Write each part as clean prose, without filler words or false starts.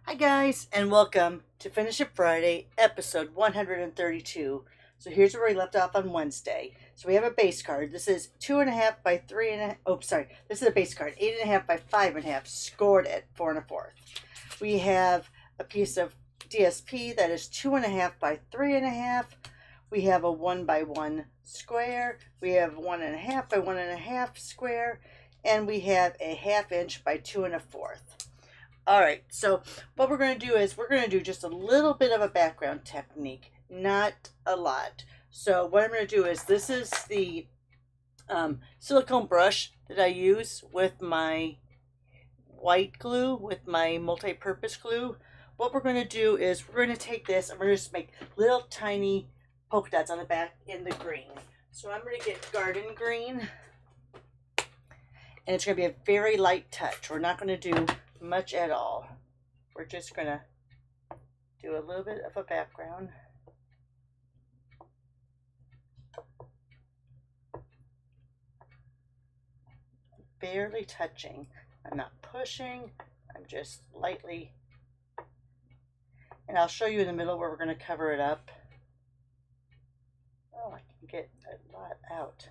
Hi guys, and welcome to Finish It Friday, episode 132. So here's where we left off on Wednesday. So we have a base card. This is 2.5 by 3.5. Oh, sorry. This is a base card, 8.5 by 5.5, scored at 4 1/4. We have a piece of DSP that is 2.5 by 3.5. We have a 1 by 1 square. We have 1.5 by 1.5 square, and we have a 1/2 inch by 2 1/4. All right, so what we're going to do is we're going to do just a little bit of a background technique, not a lot. So what I'm going to do is this is the silicone brush that I use with my white glue, with my multi-purpose glue. What we're going to do is we're going to take this and we're going to just make little tiny polka dots on the back in the green. So I'm going to get garden green, and it's going to be a very light touch. We're not going to do much at all. We're just going to do a little bit of a background. Barely touching. I'm not pushing. I'm just lightly. And I'll show you in the middle where we're going to cover it up. Oh, I can get a lot out.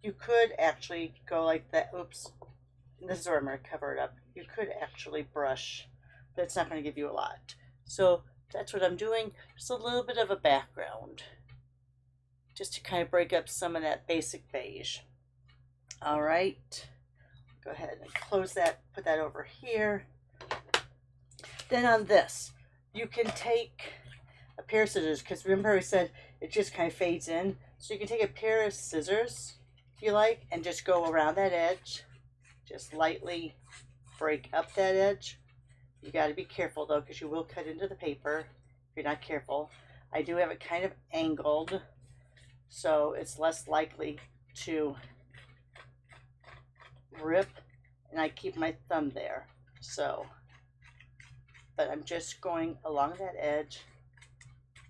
You could actually go like that. Oops. This is where I'm going to cover it up. You could actually brush, but it's not going to give you a lot. So that's what I'm doing. Just a little bit of a background, just to kind of break up some of that basic beige. All right. Go ahead and close that, put that over here. Then on this, you can take a pair of scissors, because remember I said it just kind of fades in. So you can take a pair of scissors, if you like, and just go around that edge. Just lightly break up that edge. You got to be careful though, because you will cut into the paper if you're not careful. I do have it kind of angled, so it's less likely to rip, and I keep my thumb there. So, but I'm just going along that edge,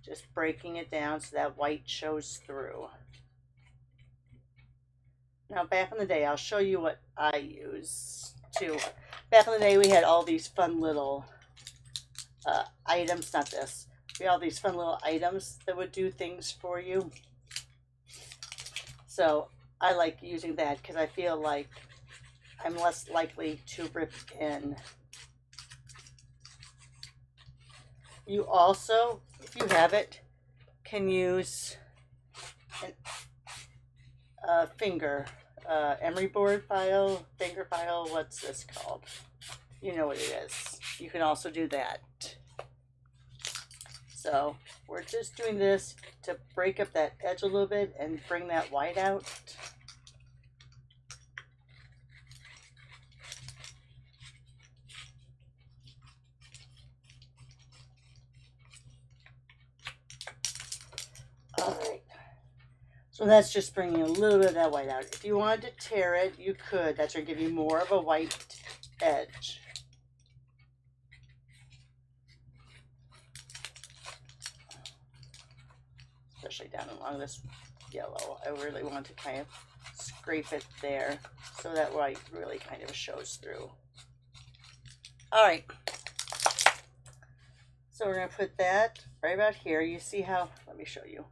just breaking it down so that white shows through. Now, back in the day, I'll show you what I use too. Back in the day, we had all these fun little items, not this. We had all these fun little items that would do things for you. So I like using that because I feel like I'm less likely to rip in. You also, if you have it, can use a finger, emery board file, finger file, what's this called? You know what it is. You can also do that. So we're just doing this to break up that edge a little bit and bring that white out. All right. So that's just bringing a little bit of that white out. If you wanted to tear it, you could. That's going to give you more of a white edge. Especially down along this yellow. I really want to kind of scrape it there so that white really kind of shows through. All right. So we're going to put that right about here. You see how, let me show you.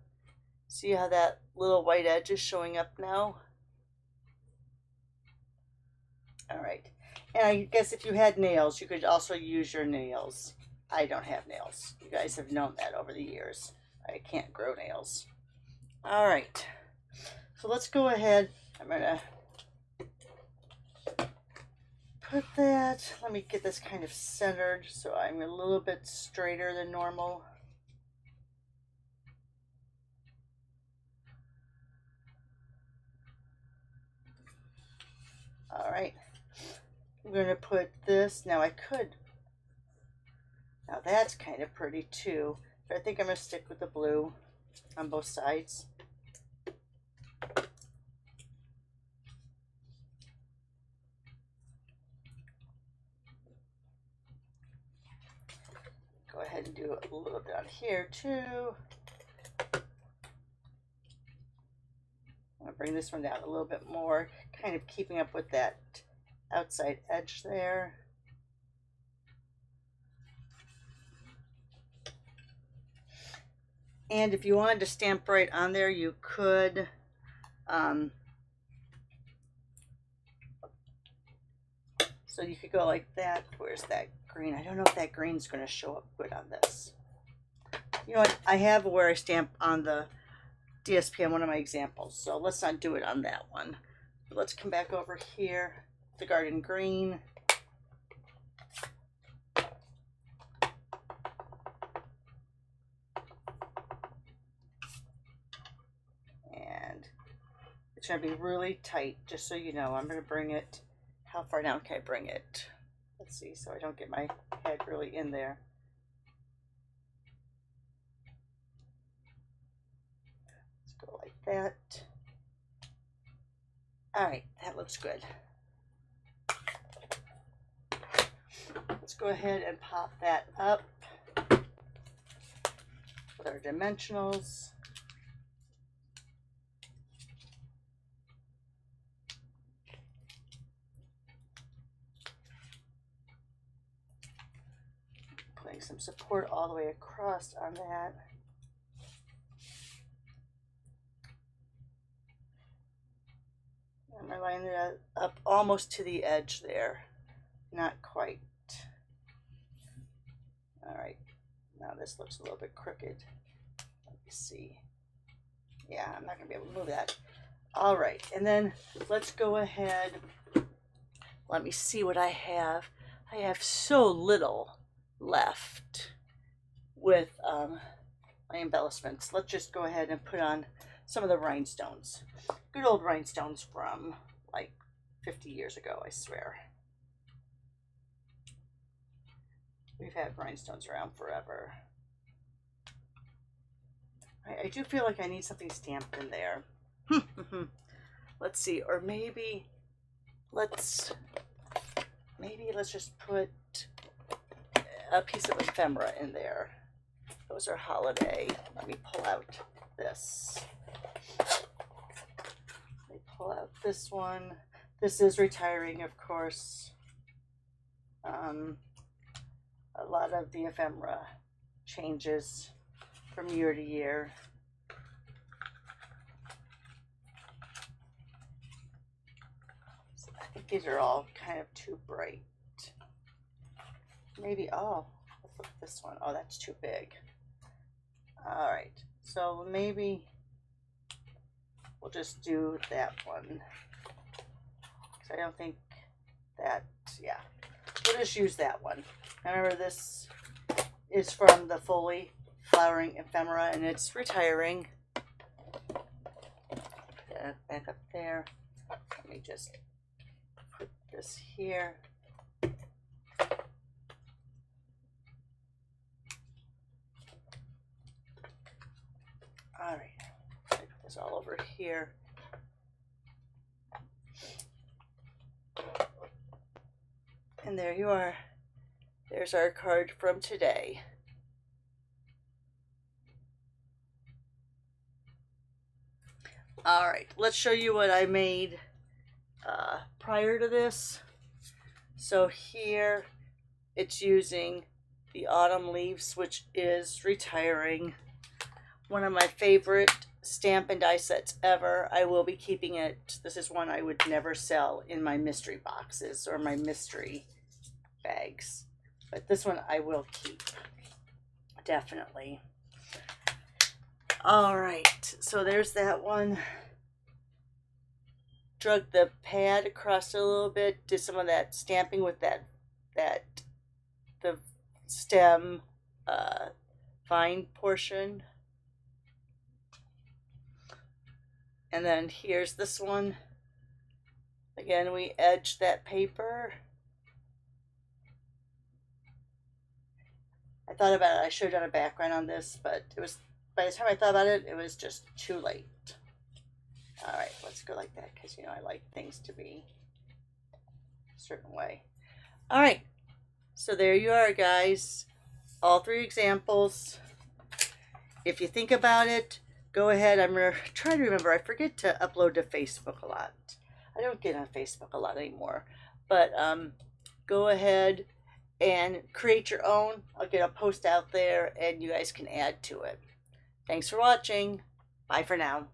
See how that little white edge is showing up now? All right. And I guess if you had nails, you could also use your nails. I don't have nails. You guys have known that over the years. I can't grow nails. All right. So let's go ahead. I'm going to put that. Let me get this kind of centered so I'm a little bit straighter than normal. All right. I'm going to put this. Now that's kind of pretty too, but I think I'm going to stick with the blue on both sides. Go ahead and do a little down here too. I'm going to bring this one down a little bit more, kind of keeping up with that outside edge there. And if you wanted to stamp right on there, you could. So you could go like that. Where's that green? I don't know if that green's going to show up good on this. You know what? I have where I stamp on the DSP on one of my examples, so let's not do it on that one. But let's come back over here, the garden green. And it's going to be really tight, just so you know. I'm going to bring it, how far down can I bring it? Let's see, so I don't get my head really in there. Let's go like that. All right, that looks good. Let's go ahead and pop that up with our dimensionals. Putting some support all the way across on that. And I line it up almost to the edge there. Not quite. All right, now this looks a little bit crooked. Let me see. Yeah, I'm not gonna be able to move that. All right, and then let's go ahead. Let me see what I have. I have so little left with my embellishments. Let's just go ahead and put on some of the rhinestones. Good old rhinestones from like 50 years ago, I swear. We've had rhinestones around forever. I do feel like I need something stamped in there. Let's see, or maybe let's just put a piece of ephemera in there. Those are holiday. Let me pull out this. Let me pull out this one. This is retiring, of course. A lot of the ephemera changes from year to year. I think these are all kind of too bright. Maybe, oh, let's look at this one. Oh, that's too big. All right, so maybe we'll just do that one. I don't think that, yeah, we'll just use that one. Remember, this is from the Foley Flowering Ephemera, and it's retiring. Back up there. Let me just put this here. All right, I put this all over here. And there you are. There's our card from today. All right, let's show you what I made prior to this. So here it's using the autumn leaves, which is retiring. One of my favorite stamp and die sets ever. I will be keeping it. This is one I would never sell in my mystery boxes or my mystery bags. But this one I will keep, definitely. All right, so there's that one. Drug the pad across it a little bit, did some of that stamping with the stem vine portion. And then here's this one. Again, we edged that paper. I thought about it, I should have done a background on this, but it was, by the time I thought about it, it was just too late. All right, let's go like that, because you know I like things to be a certain way. All right, so there you are, guys. All 3 examples. If you think about it, go ahead. I'm trying to remember. I forget to upload to Facebook a lot. I don't get on Facebook a lot anymore. But go ahead and create your own. I'll get a post out there and you guys can add to it. Thanks for watching. Bye for now.